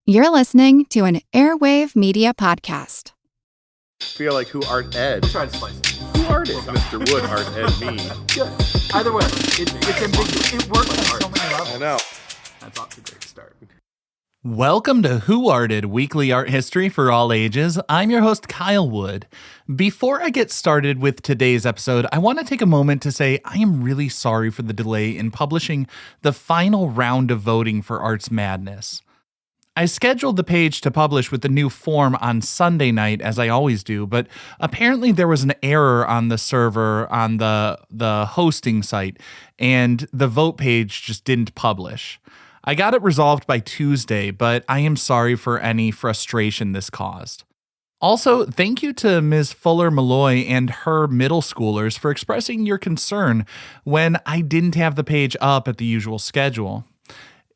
You're listening to an Airwave Media Podcast. Feel like who art Ed? Try to slice it. Who art is Mr. Wood, art Ed me? Yeah. Either way, it's ambiguous. It works on so many levels. I know. That's off to a great start. Welcome to Who Arted, weekly art history for all ages. I'm your host, Kyle Wood. Before I get started with today's episode, I want to take a moment to say I am really sorry for the delay in publishing the final round of voting for Arts Madness. I scheduled the page to publish with the new form on Sunday night, as I always do, but apparently there was an error on the server on the hosting site, and the vote page just didn't publish. I got it resolved by Tuesday, but I am sorry for any frustration this caused. Also, thank you to Ms. Fuller Malloy and her middle schoolers for expressing your concern when I didn't have the page up at the usual schedule.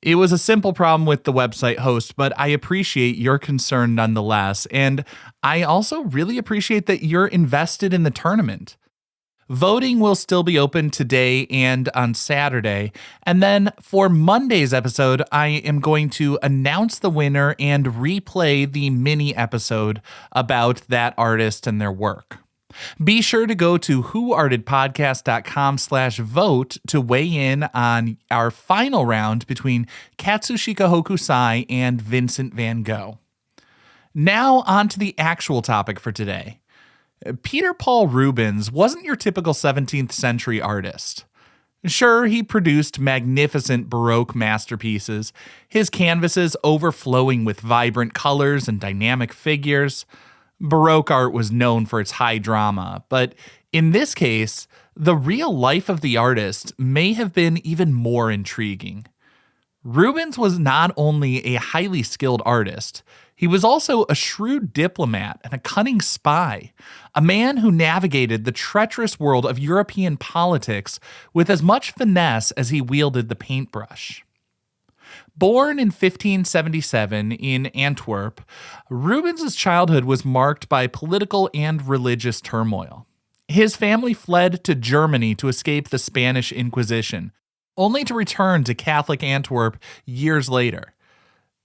It was a simple problem with the website host, but I appreciate your concern nonetheless, and I also really appreciate that you're invested in the tournament. Voting will still be open today and on Saturday, and then for Monday's episode, I am going to announce the winner and replay the mini episode about that artist and their work. Be sure to go to whoartedpodcast.com/vote to weigh in on our final round between Katsushika Hokusai and Vincent van Gogh. Now on to the actual topic for today. Paul Rubens wasn't your typical 17th century artist. Sure, he produced magnificent Baroque masterpieces, his canvases overflowing with vibrant colors and dynamic figures. Baroque art was known for its high drama, but in this case, the real life of the artist may have been even more intriguing. Rubens was not only a highly skilled artist, he was also a shrewd diplomat and a cunning spy, a man who navigated the treacherous world of European politics with as much finesse as he wielded the paintbrush. Born in 1577 in Antwerp, Rubens' childhood was marked by political and religious turmoil. His family fled to Germany to escape the Spanish Inquisition, only to return to Catholic Antwerp years later.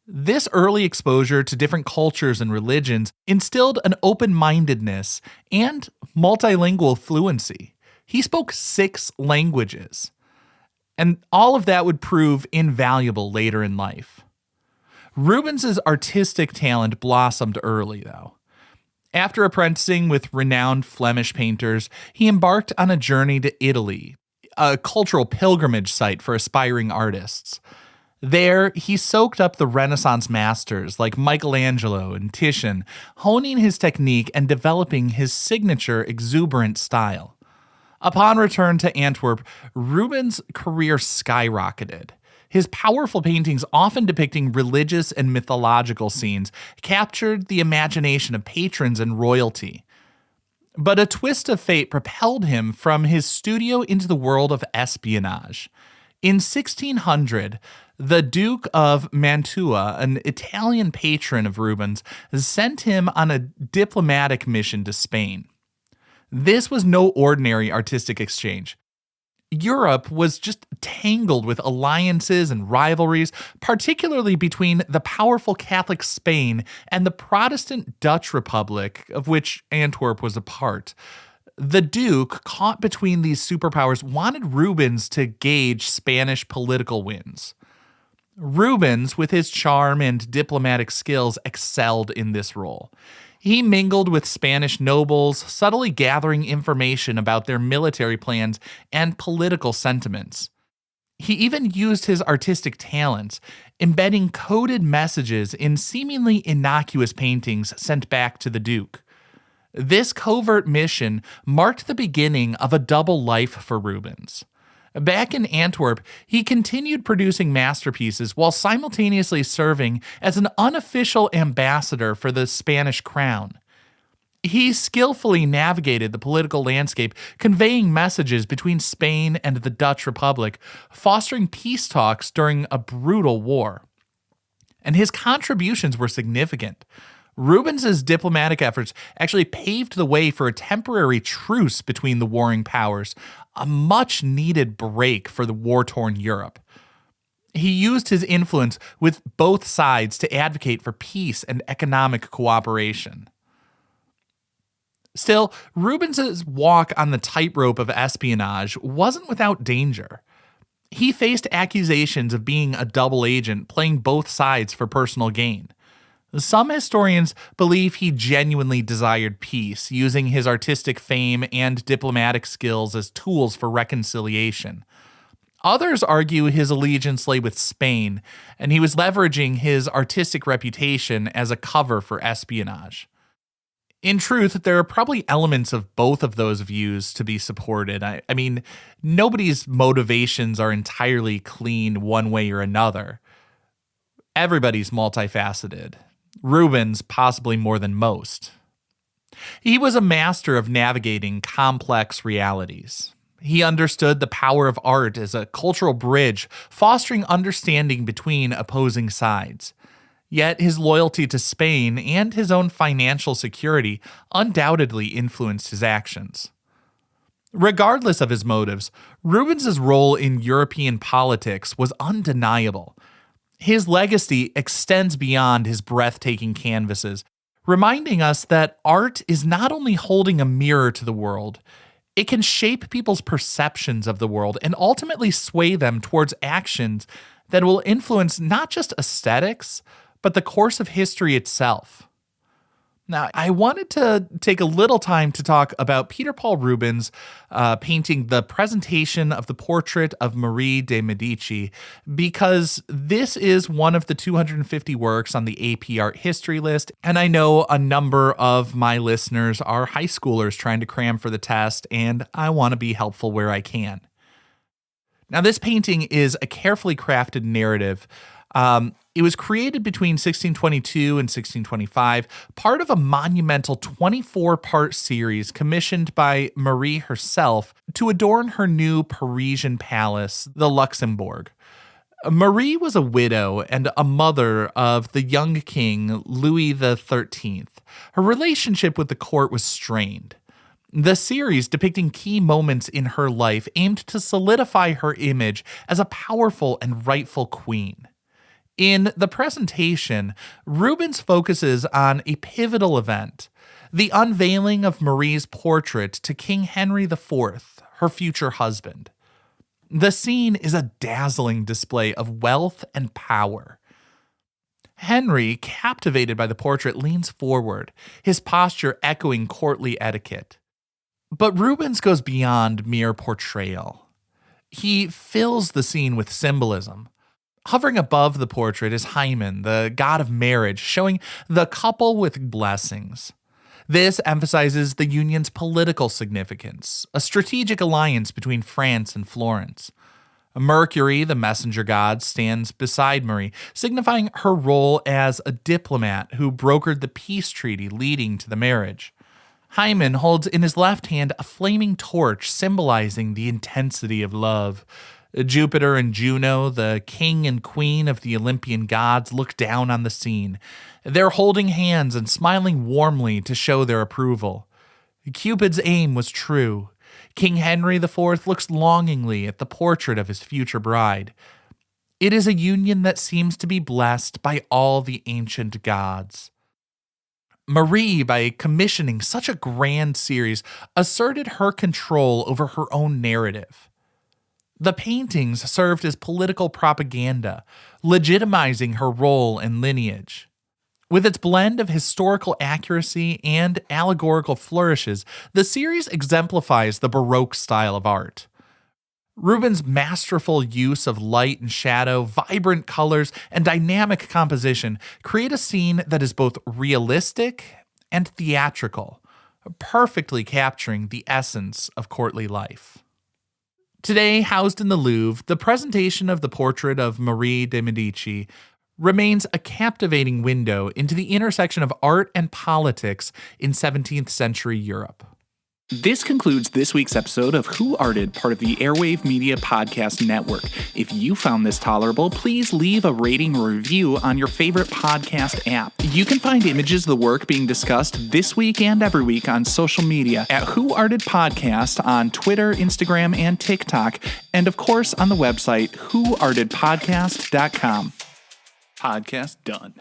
This early exposure to different cultures and religions instilled an open-mindedness and multilingual fluency. He spoke 6 languages. And all of that would prove invaluable later in life. Rubens' artistic talent blossomed early, though. After apprenticing with renowned Flemish painters, he embarked on a journey to Italy, a cultural pilgrimage site for aspiring artists. There, he soaked up the Renaissance masters like Michelangelo and Titian, honing his technique and developing his signature exuberant style. Upon return to Antwerp, Rubens' career skyrocketed. His powerful paintings, often depicting religious and mythological scenes, captured the imagination of patrons and royalty. But a twist of fate propelled him from his studio into the world of espionage. In 1600, the Duke of Mantua, an Italian patron of Rubens, sent him on a diplomatic mission to Spain. This was no ordinary artistic exchange. Europe was just tangled with alliances and rivalries, particularly between the powerful Catholic Spain and the Protestant Dutch Republic, of which Antwerp was a part. The Duke, caught between these superpowers, wanted Rubens to gauge Spanish political winds. Rubens, with his charm and diplomatic skills, excelled in this role. He mingled with Spanish nobles, subtly gathering information about their military plans and political sentiments. He even used his artistic talents, embedding coded messages in seemingly innocuous paintings sent back to the Duke. This covert mission marked the beginning of a double life for Rubens. Back in Antwerp, he continued producing masterpieces while simultaneously serving as an unofficial ambassador for the Spanish crown. He skillfully navigated the political landscape, conveying messages between Spain and the Dutch Republic, fostering peace talks during a brutal war. And his contributions were significant. Rubens' diplomatic efforts actually paved the way for a temporary truce between the warring powers, a much-needed break for the war-torn Europe. He used his influence with both sides to advocate for peace and economic cooperation. Still, Rubens's walk on the tightrope of espionage wasn't without danger. He faced accusations of being a double agent playing both sides for personal gain. Some historians believe he genuinely desired peace, using his artistic fame and diplomatic skills as tools for reconciliation. Others argue his allegiance lay with Spain, and he was leveraging his artistic reputation as a cover for espionage. In truth, there are probably elements of both of those views to be supported. I mean, nobody's motivations are entirely clean one way or another. Everybody's multifaceted. Rubens possibly more than most. He was a master of navigating complex realities. He understood the power of art as a cultural bridge, fostering understanding between opposing sides. Yet his loyalty to Spain and his own financial security undoubtedly influenced his actions. Regardless of his motives, Rubens's role in European politics was undeniable. His legacy extends beyond his breathtaking canvases, reminding us that art is not only holding a mirror to the world, it can shape people's perceptions of the world and ultimately sway them towards actions that will influence not just aesthetics, but the course of history itself. Now, I wanted to take a little time to talk about Peter Paul Rubens painting the presentation of the portrait of Marie de Medici, because this is one of the 250 works on the AP Art History list, and I know a number of my listeners are high schoolers trying to cram for the test, and I want to be helpful where I can. Now, this painting is a carefully crafted narrative. It was created between 1622 and 1625, part of a monumental 24-part series commissioned by Marie herself to adorn her new Parisian palace, the Luxembourg. Marie was a widow and a mother of the young king, Louis XIII. Her relationship with the court was strained. The series, depicting key moments in her life, aimed to solidify her image as a powerful and rightful queen. In the presentation, Rubens focuses on a pivotal event, the unveiling of Marie's portrait to King Henry IV, her future husband. The scene is a dazzling display of wealth and power. Henry, captivated by the portrait, leans forward, his posture echoing courtly etiquette. But Rubens goes beyond mere portrayal. He fills the scene with symbolism. Hovering above the portrait is Hymen, the god of marriage, showing the couple with blessings. This emphasizes the union's political significance, a strategic alliance between France and Florence. Mercury, the messenger god, stands beside Marie, signifying her role as a diplomat who brokered the peace treaty leading to the marriage. Hymen holds in his left hand a flaming torch symbolizing the intensity of love. Jupiter and Juno, the king and queen of the Olympian gods, look down on the scene. They're holding hands and smiling warmly to show their approval. Cupid's aim was true. King Henry IV looks longingly at the portrait of his future bride. It is a union that seems to be blessed by all the ancient gods. Marie, by commissioning such a grand series, asserted her control over her own narrative. The paintings served as political propaganda, legitimizing her role and lineage. With its blend of historical accuracy and allegorical flourishes, the series exemplifies the Baroque style of art. Rubens' masterful use of light and shadow, vibrant colors, and dynamic composition create a scene that is both realistic and theatrical, perfectly capturing the essence of courtly life. Today, housed in the Louvre, the presentation of the portrait of Marie de Medici remains a captivating window into the intersection of art and politics in 17th century Europe. This concludes this week's episode of Who Arted, part of the Airwave Media Podcast Network. If you found this tolerable, please leave a rating or review on your favorite podcast app. You can find images of the work being discussed this week and every week on social media at Who Arted Podcast on Twitter, Instagram, and TikTok, and of course on the website whoartedpodcast.com. Podcast done.